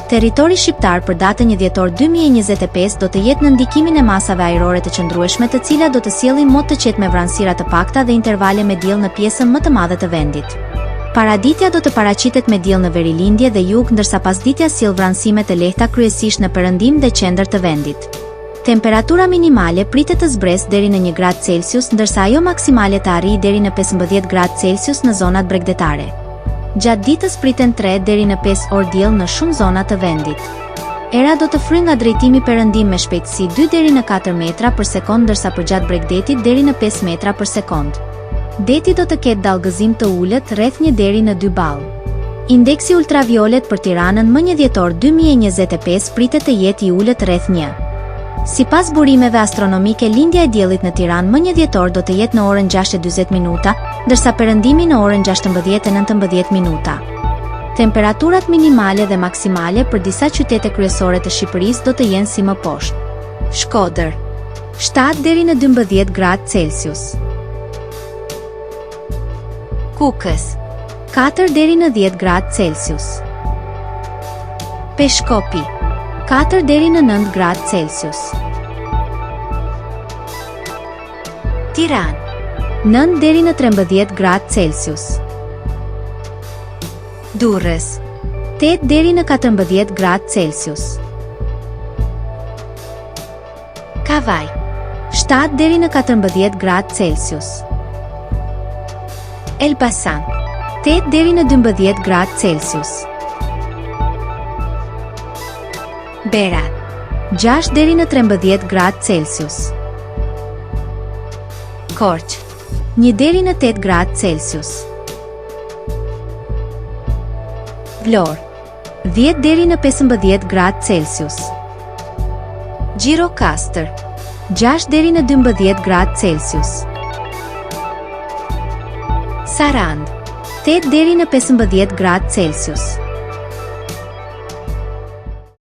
Territori shqiptar për datën 1 dhjetor 2025 do të jetë në ndikimin e masave ajrore të qëndrueshme, të cilat do të sjellin mod të qetë me vranësira të pakta dhe intervale me diell në pjesën më të madhe të vendit. Paraditja do të paraqitet me diell në Verilindje dhe jug, ndërsa pasditja sjell vranësime të lehta kryesisht në perëndim dhe qendër të vendit. Temperatura minimale pritet të zbresë deri në 1 gradë Celsius, ndërsa ajo maksimale të arrijë deri në 15 gradë Celsius në zonat bregdetare. Gjatë ditës priten 3 deri në 5 orë diell në shumë zona të vendit. Era do të fryjë nga drejtimi perëndim me shpejtësi 2 deri në 4 metra për sekond, ndërsa përgjatë bregdetit deri në 5 metra për sekond. Deti do të ketë dallgëzim të ulët rreth 1 deri në 2 ball. Indeksi ultraviolet për Tiranën më 1 dhjetor 2025 pritet të jetë i ulët rreth 1. Sipas burimeve astronomike, lindja e diellit në Tiranë më 1 dhjetor do të jetë në orën 6:40 minuta, ndërsa perëndimi në orën 16:19 minuta. Temperaturat minimale dhe maksimale për disa qytete kryesore të Shqipërisë do të jenë si më poshtë. Shkodër 7 deri në 12 gradë Celsius. Kukës 4 deri në 10 gradë Celsius. Peshkopi 4 deri në 9 gradë Celsius. Tiranë 9 deri në 13 gradë Celsius. Durrës 8 deri në 14 gradë Celsius. Kavaj 7 deri në 14 gradë Celsius. Elbasan 8 deri në 12 gradë Celsius. Berat 6 deri në 13 gradë Celsius. Korçë 1 deri në 8 gradë Celsius. Vlorë 10 deri në 15 gradë Celsius. Gjirokastër 6 deri në 12 gradë Celsius. Sarandë 8 deri në 15 gradë Celsius.